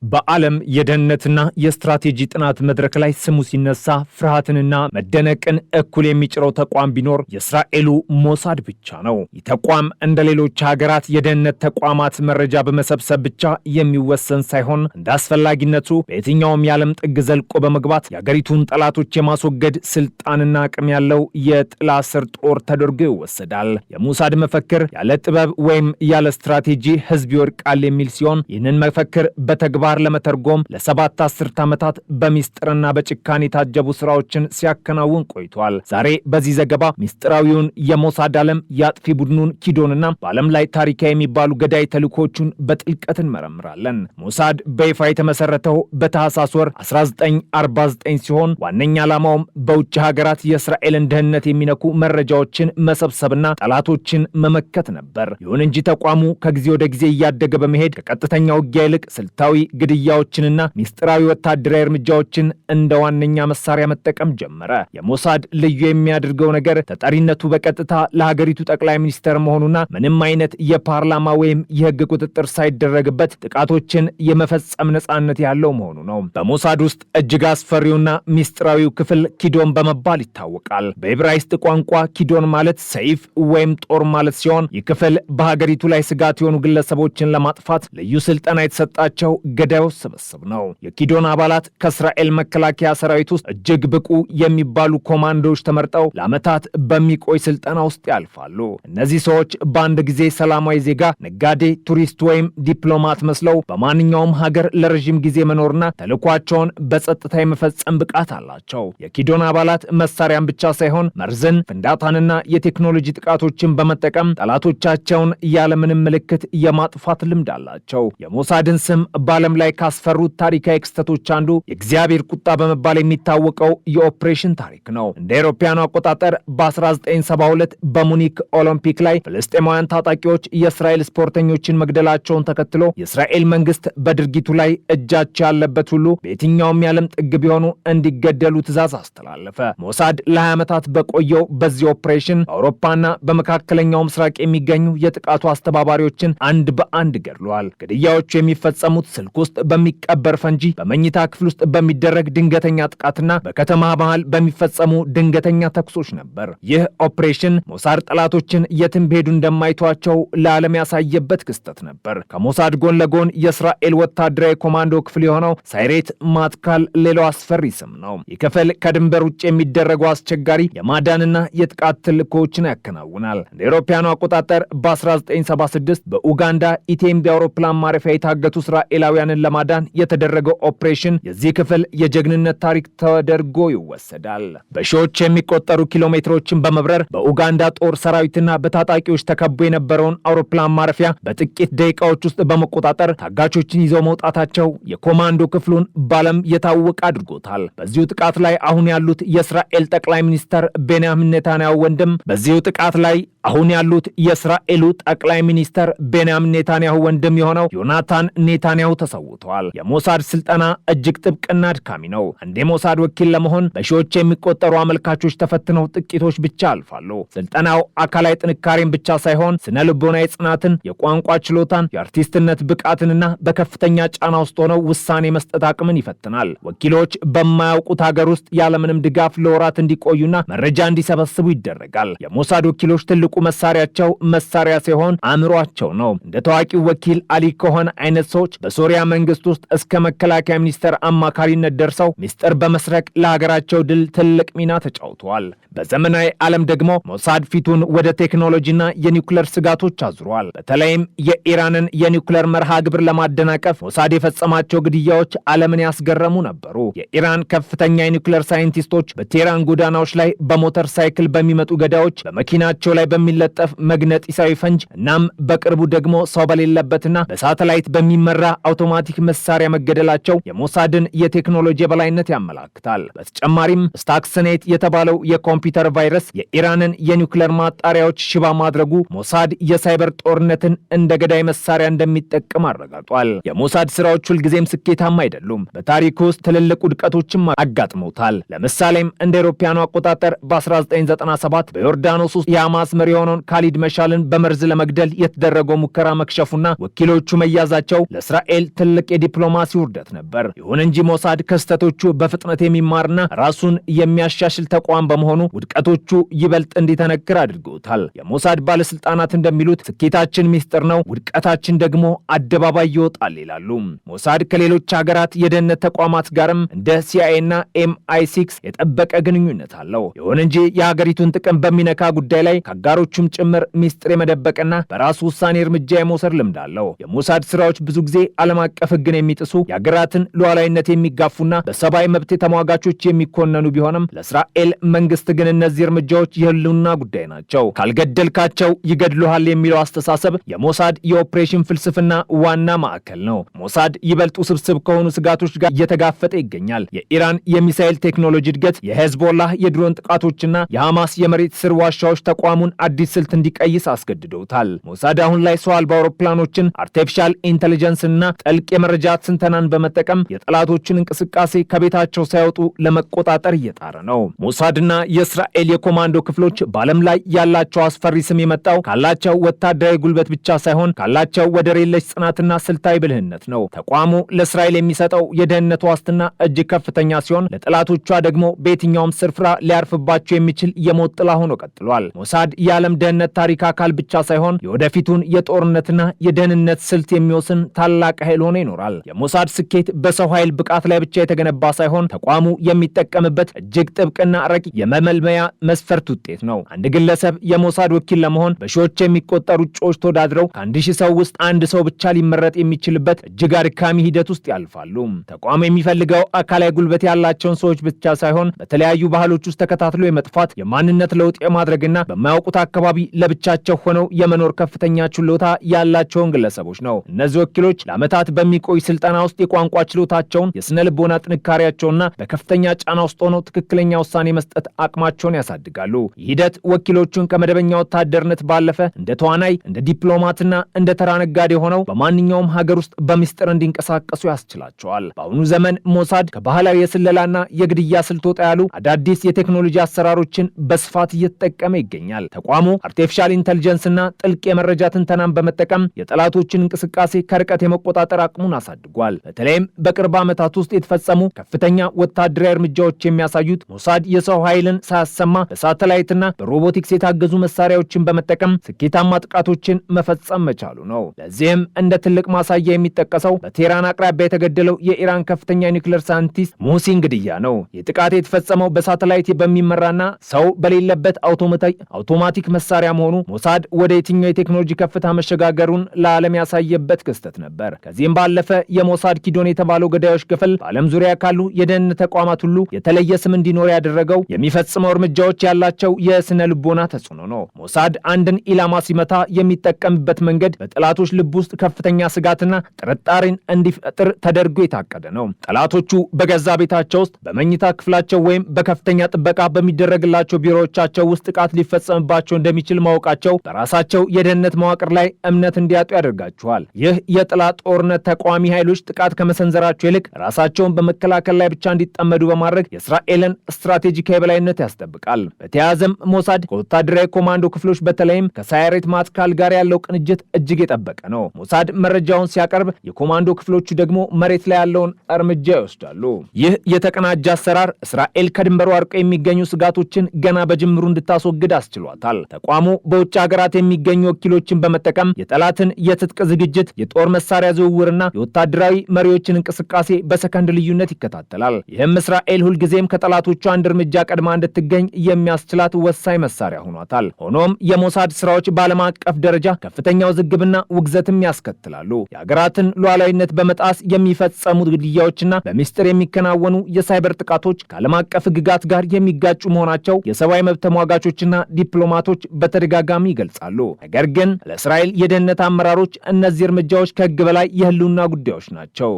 በዓለም የደህንነትና የስትራቴጂ ጥናት መድረክ ላይ ስሙ ሲነሳ ፍርሃትንና መደነቅን እኩል የሚጭረው ተቋም ቢኖር የእስራኤሉ ሞሳድ ብቻ ነው። ይህ ተቋም እንደ ሌሎች ሀገራት የደህንነት ተቋማት መረጃ በመሰብሰብ ብቻ የሚወሰን ሳይሆን እንደ አስፈላጊነቱ በየትኛውም የዓለም ጥግ ዘልቆ በመግባት የአገሪቱን ጠላቶች የማስወገድ ስልጣንና አቅም ያለው የጥላ ስር ጦር ተደርጎ ይወሰዳል። የሞሳድ መፈክር ያለ ጥበብ ወይም ያለ ስትራቴጂ ህዝብ ይወድቃል የሚል ሲሆን ይህንን መፈክር በተግባር ለመተርጎም ለሰባት አስርት ዓመታት በሚስጥርና በጭካኔ የታጀቡ ስራዎችን ሲያከናውን ቆይቷል። ዛሬ በዚህ ዘገባ ሚስጥራዊውን የሞሳድ ዓለም የአጥፊ ቡድኑን ኪዶንና በዓለም ላይ ታሪካዊ የሚባሉ ገዳይ ተልእኮቹን በጥልቀት እንመረምራለን። ሞሳድ በይፋ የተመሰረተው በታህሳስ ወር 1949 ሲሆን ዋነኛ ዓላማውም በውጭ ሀገራት የእስራኤልን ደህንነት የሚነኩ መረጃዎችን መሰብሰብና ጠላቶችን መመከት ነበር። ይሁን እንጂ ተቋሙ ከጊዜ ወደ ጊዜ እያደገ በመሄድ ከቀጥተኛ ውጊያ ይልቅ ስልታዊ ግድያዎችንና ሚስጥራዊ ወታደራዊ እርምጃዎችን እንደ ዋነኛ መሳሪያ መጠቀም ጀመረ። የሞሳድ ልዩ የሚያደርገው ነገር ተጠሪነቱ በቀጥታ ለሀገሪቱ ጠቅላይ ሚኒስተር መሆኑና ምንም አይነት የፓርላማ ወይም የህግ ቁጥጥር ሳይደረግበት ጥቃቶችን የመፈጸም ነጻነት ያለው መሆኑ ነው። በሞሳድ ውስጥ እጅግ አስፈሪውና ሚስጥራዊው ክፍል ኪዶን በመባል ይታወቃል። በዕብራይስጥ ቋንቋ ኪዶን ማለት ሰይፍ ወይም ጦር ማለት ሲሆን ይህ ክፍል በሀገሪቱ ላይ ስጋት የሆኑ ግለሰቦችን ለማጥፋት ልዩ ስልጠና የተሰጣቸው ገዳዮች ስብስብ ነው። የኪዶን አባላት ከእስራኤል መከላከያ ሰራዊት ውስጥ እጅግ ብቁ የሚባሉ ኮማንዶዎች ተመርጠው ለዓመታት በሚቆይ ስልጠና ውስጥ ያልፋሉ። እነዚህ ሰዎች በአንድ ጊዜ ሰላማዊ ዜጋ፣ ነጋዴ፣ ቱሪስት ወይም ዲፕሎማት መስለው በማንኛውም ሀገር ለረዥም ጊዜ መኖርና ተልዕኳቸውን በጸጥታ የመፈጸም ብቃት አላቸው። የኪዶን አባላት መሳሪያን ብቻ ሳይሆን መርዝን፣ ፍንዳታንና የቴክኖሎጂ ጥቃቶችን በመጠቀም ጠላቶቻቸውን ያለምንም ምልክት የማጥፋት ልምድ አላቸው። የሞሳድን ስም በዓለም ላይ ካስፈሩት ታሪካዊ ክስተቶች አንዱ የእግዚአብሔር ቁጣ በመባል የሚታወቀው የኦፕሬሽን ታሪክ ነው። እንደ አውሮፓውያኑ አቆጣጠር በ1972 በሙኒክ ኦሎምፒክ ላይ ፍልስጤማውያን ታጣቂዎች የእስራኤል ስፖርተኞችን መግደላቸውን ተከትሎ የእስራኤል መንግስት በድርጊቱ ላይ እጃቸው ያለበት ሁሉ በየትኛውም የዓለም ጥግ ቢሆኑ እንዲገደሉ ትዕዛዝ አስተላለፈ። ሞሳድ ለ20 ዓመታት በቆየው በዚህ ኦፕሬሽን በአውሮፓና በመካከለኛው ምስራቅ የሚገኙ የጥቃቱ አስተባባሪዎችን አንድ በአንድ ገድሏል። ግድያዎቹ የሚፈጸሙት ስልክ ውስጥ በሚቀበር ፈንጂ፣ በመኝታ ክፍል ውስጥ በሚደረግ ድንገተኛ ጥቃትና በከተማ መሃል በሚፈጸሙ ድንገተኛ ተኩሶች ነበር። ይህ ኦፕሬሽን ሞሳድ ጠላቶችን የትም ቢሄዱ እንደማይቷቸው ለዓለም ያሳየበት ክስተት ነበር። ከሞሳድ ጎን ለጎን የእስራኤል ወታደራዊ ኮማንዶ ክፍል የሆነው ሳይሬት ማትካል ሌላው አስፈሪ ስም ነው። ይህ ክፍል ከድንበር ውጭ የሚደረጉ አስቸጋሪ የማዳንና የጥቃት ተልዕኮዎችን ያከናውናል። እንደ አውሮፓውያኑ አቆጣጠር በ1976 በኡጋንዳ ኢቴምቢ አውሮፕላን ማረፊያ የታገቱ እስራኤላውያንን ለማዳን የተደረገው ኦፕሬሽን የዚህ ክፍል የጀግንነት ታሪክ ተደርጎ ይወሰዳል። በሺዎች የሚቆጠሩ ኪሎ ሜትሮችን በመብረር በኡጋንዳ ጦር ሰራዊትና በታጣቂዎች ተከቦ የነበረውን አውሮፕላን ማረፊያ በጥቂት ደቂቃዎች ውስጥ በመቆጣጠር ታጋቾችን ይዘው መውጣታቸው የኮማንዶ ክፍሉን በዓለም የታወቀ አድርጎታል። በዚሁ ጥቃት ላይ አሁን ያሉት የእስራኤል ጠቅላይ ሚኒስተር ቤንያሚን ኔታንያሁ ወንድም የሆነው ዮናታን ኔታንያሁ ተሰውተዋል። የሞሳድ ስልጠና እጅግ ጥብቅና አድካሚ ነው። እንደ ሞሳድ ወኪል ለመሆን በሺዎች የሚቆጠሩ አመልካቾች ተፈትነው ጥቂቶች ብቻ አልፋሉ። ስልጠናው አካላዊ ጥንካሬን ብቻ ሳይሆን ስነ ልቦናዊ ጽናትን፣ የቋንቋ ችሎታን፣ የአርቲስትነት ብቃትንና በከፍተኛ ጫና ውስጥ ሆነው ውሳኔ መስጠት አቅምን ይፈትናል። ወኪሎች በማያውቁት ሀገር ውስጥ ያለምንም ድጋፍ ለወራት እንዲቆዩና መረጃ እንዲሰበስቡ ይደረጋል። የሞሳድ ወኪሎች ትልቁ መሳሪያቸው መሳሪያ ሳይሆን አእምሯቸው ነው። እንደ ታዋቂው ወኪል አሊ ኮሆን አይነት ሰዎች በሶሪያ መንግስት ውስጥ እስከ መከላከያ ሚኒስተር አማካሪነት ደርሰው ሚስጥር በመስረቅ ለሀገራቸው ድል ትልቅ ሚና ተጫውተዋል። በዘመናዊ ዓለም ደግሞ ሞሳድ ፊቱን ወደ ቴክኖሎጂና የኒውክሌር ስጋቶች አዙሯል። በተለይም የኢራንን የኒውክሌር መርሃ ግብር ለማደናቀፍ ሞሳድ የፈጸማቸው ግድያዎች ዓለምን ያስገረሙ ነበሩ። የኢራን ከፍተኛ የኒውክሌር ሳይንቲስቶች በቴህራን ጎዳናዎች ላይ በሞተር ሳይክል በሚመጡ ገዳዮች፣ በመኪናቸው ላይ በሚለጠፍ መግነጢሳዊ ፈንጅ እናም በቅርቡ ደግሞ ሰው በሌለበትና በሳተላይት በሚመራ አውቶማቲክ መሳሪያ መገደላቸው የሞሳድን የቴክኖሎጂ የበላይነት ያመላክታል። በተጨማሪም ስታክስኔት የተባለው የኮምፒውተር ቫይረስ የኢራንን የኒውክሌር ማጣሪያዎች ሽባ ማድረጉ ሞሳድ የሳይበር ጦርነትን እንደ ገዳይ መሳሪያ እንደሚጠቀም አረጋግጧል። የሞሳድ ስራዎች ሁልጊዜም ስኬታማ አይደሉም። በታሪክ ውስጥ ትልልቅ ውድቀቶችም አጋጥመውታል። ለምሳሌም እንደ አውሮፓውያኑ አቆጣጠር በ1997 በዮርዳኖስ ውስጥ የሐማስ መሪ የሆነውን ካሊድ መሻልን በመርዝ ለመግደል የተደረገው ሙከራ መክሸፉና ወኪሎቹ መያዛቸው ለእስራኤል ትልቅ ትልቅ የዲፕሎማሲ ውርደት ነበር። ይሁን እንጂ ሞሳድ ከስተቶቹ በፍጥነት የሚማርና ራሱን የሚያሻሽል ተቋም በመሆኑ ውድቀቶቹ ይበልጥ እንዲተነክር አድርገውታል። የሞሳድ ባለስልጣናት እንደሚሉት ስኬታችን ሚስጥር ነው፣ ውድቀታችን ደግሞ አደባባይ ይወጣል ይላሉ። ሞሳድ ከሌሎች ሀገራት የደህንነት ተቋማት ጋርም እንደ ሲአይኤ እና MI6 የጠበቀ ግንኙነት አለው። ይሁን እንጂ የሀገሪቱን ጥቅም በሚነካ ጉዳይ ላይ ከአጋሮቹም ጭምር ሚስጥር የመደበቅና በራሱ ውሳኔ እርምጃ የመውሰድ ልምድ አለው። የሞሳድ ስራዎች ብዙ ጊዜ ዓለም አቀፍ ሕግን የሚጥሱ የሀገራትን ሉዓላዊነት የሚጋፉና በሰብአዊ መብት ተሟጋቾች የሚኮነኑ ቢሆንም ለእስራኤል መንግስት ግን እነዚህ እርምጃዎች የህልውና ጉዳይ ናቸው። ካልገደልካቸው ይገድሉሃል የሚለው አስተሳሰብ የሞሳድ የኦፕሬሽን ፍልስፍና ዋና ማዕከል ነው። ሞሳድ ይበልጥ ውስብስብ ከሆኑ ስጋቶች ጋር እየተጋፈጠ ይገኛል። የኢራን የሚሳኤል ቴክኖሎጂ እድገት፣ የሄዝቦላህ የድሮን ጥቃቶችና የሐማስ የመሬት ስር ዋሻዎች ተቋሙን አዲስ ስልት እንዲቀይስ አስገድደውታል። ሞሳድ አሁን ላይ ሰው አልባ አውሮፕላኖችን፣ አርቲፊሻል ኢንተሊጀንስና ጥልቅ የመረጃ ትንተናን በመጠቀም የጠላቶችን እንቅስቃሴ ከቤታቸው ሳይወጡ ለመቆጣጠር እየጣረ ነው። ሞሳድና የእስራኤል የኮማንዶ ክፍሎች በዓለም ላይ ያላቸው አስፈሪ ስም የመጣው ካላቸው ወታደራዊ ጉልበት ብቻ ሳይሆን ካላቸው ወደር የለሽ ጽናትና ስልታዊ ብልህነት ነው። ተቋሙ ለእስራኤል የሚሰጠው የደህንነት ዋስትና እጅግ ከፍተኛ ሲሆን፣ ለጠላቶቿ ደግሞ በየትኛውም ስፍራ ሊያርፍባቸው የሚችል የሞት ጥላ ሆኖ ቀጥሏል። ሞሳድ የዓለም ደህንነት ታሪክ አካል ብቻ ሳይሆን የወደፊቱን የጦርነትና የደህንነት ስልት የሚወስን ታላቅ ኃይል ሆኖ ይኖራል። የሞሳድ ስኬት በሰው ኃይል ብቃት ላይ ብቻ የተገነባ ሳይሆን ተቋሙ የሚጠቀምበት እጅግ ጥብቅና ረቂቅ የመመልመያ መስፈርት ውጤት ነው። አንድ ግለሰብ የሞሳድ ወኪል ለመሆን በሺዎች የሚቆጠሩ እጩዎች ተወዳድረው ከ1000 ሰው ውስጥ አንድ ሰው ብቻ ሊመረጥ የሚችልበት እጅግ አድካሚ ሂደት ውስጥ ያልፋሉ። ተቋሙ የሚፈልገው አካላዊ ጉልበት ያላቸውን ሰዎች ብቻ ሳይሆን በተለያዩ ባህሎች ውስጥ ተከታትሎ የመጥፋት የማንነት ለውጥ የማድረግና በማያውቁት አካባቢ ለብቻቸው ሆነው የመኖር ከፍተኛ ችሎታ ያላቸውን ግለሰቦች ነው። እነዚህ ወኪሎች ለዓመታት በሚቆይ ስልጠና ውስጥ የቋንቋ ችሎታቸውን፣ የስነ ልቦና ጥንካሬያቸውና በከፍተኛ ጫና ውስጥ ሆነው ትክክለኛ ውሳኔ መስጠት አቅማቸውን ያሳድጋሉ። ይህ ሂደት ወኪሎቹን ከመደበኛ ወታደርነት ባለፈ እንደ ተዋናይ፣ እንደ ዲፕሎማትና እንደ ተራ ነጋዴ ሆነው በማንኛውም ሀገር ውስጥ በሚስጥር እንዲንቀሳቀሱ ያስችላቸዋል። በአሁኑ ዘመን ሞሳድ ከባህላዊ የስለላና የግድያ ስልት ወጣ ያሉ አዳዲስ የቴክኖሎጂ አሰራሮችን በስፋት እየተጠቀመ ይገኛል። ተቋሙ አርቲፊሻል ኢንተሊጀንስና ጥልቅ የመረጃ ትንተናን በመጠቀም የጠላቶችን እንቅስቃሴ ከርቀት የመቆጣጠር አቅሙን አሳድጓል። በተለይም በቅርብ ዓመታት ውስጥ የተፈጸሙ ከፍተኛ ወታደራዊ እርምጃዎች የሚያሳዩት ሞሳድ የሰው ኃይልን ሳያሰማ በሳተላይትና በሮቦቲክስ የታገዙ መሳሪያዎችን በመጠቀም ስኬታማ ጥቃቶችን መፈጸም መቻሉ ነው። ለዚህም እንደ ትልቅ ማሳያ የሚጠቀሰው በቴህራን አቅራቢያ የተገደለው የኢራን ከፍተኛ ኒውክሌር ሳይንቲስት ሙህሲን ግድያ ነው። ይህ ጥቃት የተፈጸመው በሳተላይት በሚመራና ሰው በሌለበት አውቶማቲክ መሳሪያ መሆኑ ሞሳድ ወደ የትኛው የቴክኖሎጂ ከፍታ መሸጋገሩን ለዓለም ያሳየበት ክስተት ነበር። ከዚህም ባለፈ የሞሳድ ኪዶን የተባለው ገዳዮች ክፍል በዓለም ዙሪያ ካሉ የደህንነት ተቋማት ሁሉ የተለየ ስም እንዲኖር ያደረገው የሚፈጽመው እርምጃዎች ያላቸው የስነ ልቦና ተጽዕኖ ነው። ሞሳድ አንድን ኢላማ ሲመታ የሚጠቀምበት መንገድ በጠላቶች ልብ ውስጥ ከፍተኛ ስጋትና ጥርጣሬን እንዲፈጥር ተደርጎ የታቀደ ነው። ጠላቶቹ በገዛ ቤታቸው ውስጥ፣ በመኝታ ክፍላቸው ወይም በከፍተኛ ጥበቃ በሚደረግላቸው ቢሮዎቻቸው ውስጥ ጥቃት ሊፈጸምባቸው እንደሚችል ማወቃቸው በራሳቸው የደህንነት መዋቅር ላይ እምነት እንዲያጡ ያደርጋቸዋል። ይህ የጠላት ጦርነት ተቃዋሚ ኃይሎች ጥቃት ከመሰንዘራቸው ይልቅ ራሳቸውን በመከላከል ላይ ብቻ እንዲጠመዱ በማድረግ የእስራኤልን ስትራቴጂካዊ የበላይነት ያስጠብቃል። በተያያዘም ሞሳድ ከወታደራዊ ኮማንዶ ክፍሎች በተለይም ከሳይሬት ማትካል ጋር ያለው ቅንጅት እጅግ የጠበቀ ነው። ሞሳድ መረጃውን ሲያቀርብ፣ የኮማንዶ ክፍሎቹ ደግሞ መሬት ላይ ያለውን እርምጃ ይወስዳሉ። ይህ የተቀናጀ አሰራር እስራኤል ከድንበሩ አርቀው የሚገኙ ስጋቶችን ገና በጅምሩ እንድታስወግድ አስችሏታል። ተቋሙ በውጭ ሀገራት የሚገኙ ወኪሎችን በመጠቀም የጠላትን የትጥቅ ዝግጅት፣ የጦር መሳሪያ ዝውውርና የወታደራዊ መሪዎችን እንቅስቃሴ በሰከንድ ልዩነት ይከታተላል። ይህም እስራኤል ሁልጊዜም ከጠላቶቹ አንድ እርምጃ ቀድማ እንድትገኝ የሚያስችላት ወሳኝ መሳሪያ ሆኗታል። ሆኖም የሞሳድ ስራዎች በዓለም አቀፍ ደረጃ ከፍተኛ ውዝግብና ውግዘትም ያስከትላሉ። የሀገራትን ሉዓላዊነት በመጣስ የሚፈጸሙ ግድያዎችና በሚስጥር የሚከናወኑ የሳይበር ጥቃቶች ከዓለም አቀፍ ሕግጋት ጋር የሚጋጩ መሆናቸው የሰብአዊ መብት ተሟጋቾችና ዲፕሎማቶች በተደጋጋሚ ይገልጻሉ። ነገር ግን ለእስራኤል የደህንነት አመራሮች እነዚህ እርምጃዎች ከሕግ በላይ የህልውና ጉዳዮች ናቸው።